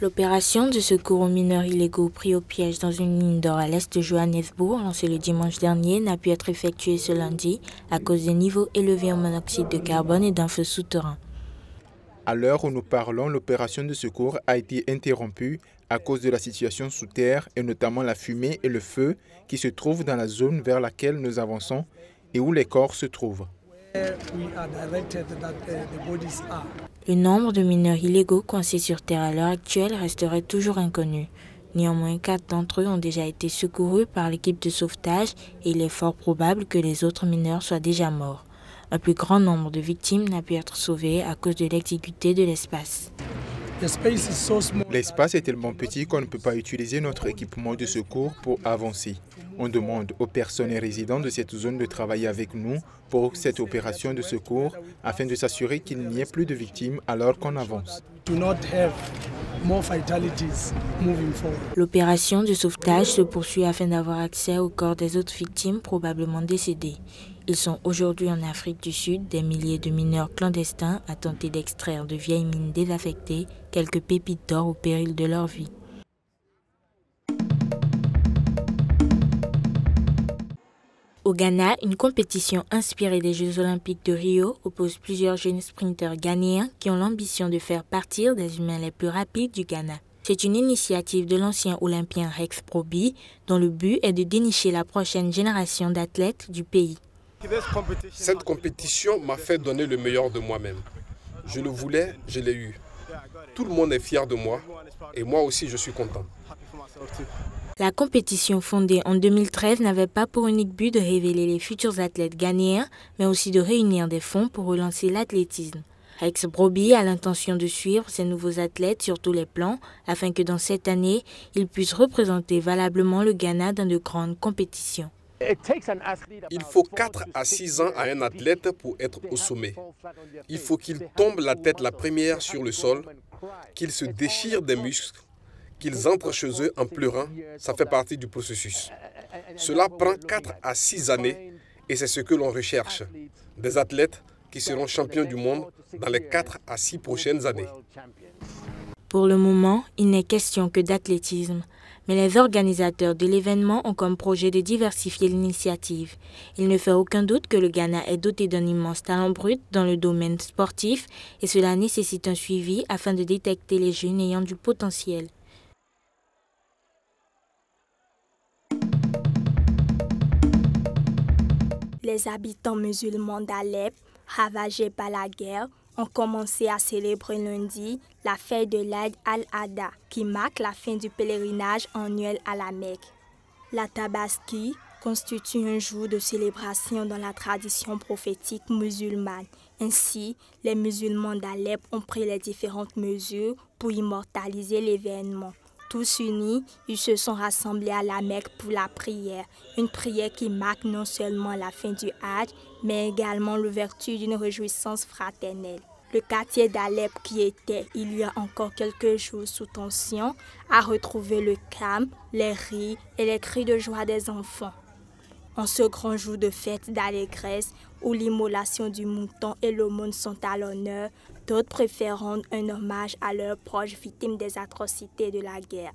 L'opération de secours aux mineurs illégaux pris au piège dans une mine d'or à l'est de Johannesburg, lancée le dimanche dernier, n'a pu être effectuée ce lundi à cause des niveaux élevés en monoxyde de carbone et d'un feu souterrain. À l'heure où nous parlons, l'opération de secours a été interrompue à cause de la situation sous terre et notamment la fumée et le feu qui se trouvent dans la zone vers laquelle nous avançons et où les corps se trouvent. Le nombre de mineurs illégaux coincés sur terre à l'heure actuelle resterait toujours inconnu. Néanmoins, 4 d'entre eux ont déjà été secourus par l'équipe de sauvetage et il est fort probable que les autres mineurs soient déjà morts. Un plus grand nombre de victimes n'a pu être sauvé à cause de l'exiguïté de l'espace. L'espace est tellement petit qu'on ne peut pas utiliser notre équipement de secours pour avancer. On demande aux personnes et résidents de cette zone de travailler avec nous pour cette opération de secours afin de s'assurer qu'il n'y ait plus de victimes alors qu'on avance. L'opération de sauvetage se poursuit afin d'avoir accès aux corps des autres victimes probablement décédées. Ils sont aujourd'hui en Afrique du Sud, des milliers de mineurs clandestins à tenter d'extraire de vieilles mines désaffectées quelques pépites d'or au péril de leur vie. Au Ghana, une compétition inspirée des Jeux Olympiques de Rio oppose plusieurs jeunes sprinteurs ghanéens qui ont l'ambition de faire partir des humains les plus rapides du Ghana. C'est une initiative de l'ancien olympien Rex Broby dont le but est de dénicher la prochaine génération d'athlètes du pays. Cette compétition m'a fait donner le meilleur de moi-même. Je le voulais, je l'ai eu. Tout le monde est fier de moi et moi aussi je suis content. La compétition fondée en 2013 n'avait pas pour unique but de révéler les futurs athlètes ghanéens, mais aussi de réunir des fonds pour relancer l'athlétisme. Rex Broby a l'intention de suivre ces nouveaux athlètes sur tous les plans afin que dans cette année, ils puissent représenter valablement le Ghana dans de grandes compétitions. Il faut 4 à 6 ans à un athlète pour être au sommet. Il faut qu'il tombe la tête la première sur le sol, qu'il se déchire des muscles, qu'ils entrent chez eux en pleurant. Ça fait partie du processus. Cela prend 4 à 6 années et c'est ce que l'on recherche. Des athlètes qui seront champions du monde dans les 4 à 6 prochaines années. Pour le moment, il n'est question que d'athlétisme. Mais les organisateurs de l'événement ont comme projet de diversifier l'initiative. Il ne fait aucun doute que le Ghana est doté d'un immense talent brut dans le domaine sportif et cela nécessite un suivi afin de détecter les jeunes ayant du potentiel. Les habitants musulmans d'Alep, ravagés par la guerre, ont commencé à célébrer lundi la fête de l'Aïd al-Adha, qui marque la fin du pèlerinage annuel à la Mecque. La Tabaski constitue un jour de célébration dans la tradition prophétique musulmane. Ainsi, les musulmans d'Alep ont pris les différentes mesures pour immortaliser l'événement. Tous unis, ils se sont rassemblés à la Mecque pour la prière, une prière qui marque non seulement la fin du Hajj, mais également l'ouverture d'une réjouissance fraternelle. Le quartier d'Alep, qui était, il y a encore quelques jours, sous tension, a retrouvé le calme, les rires et les cris de joie des enfants. En ce grand jour de fête d'allégresse, où l'immolation du mouton et l'aumône sont à l'honneur, d'autres préfèrent rendre un hommage à leurs proches victimes des atrocités de la guerre.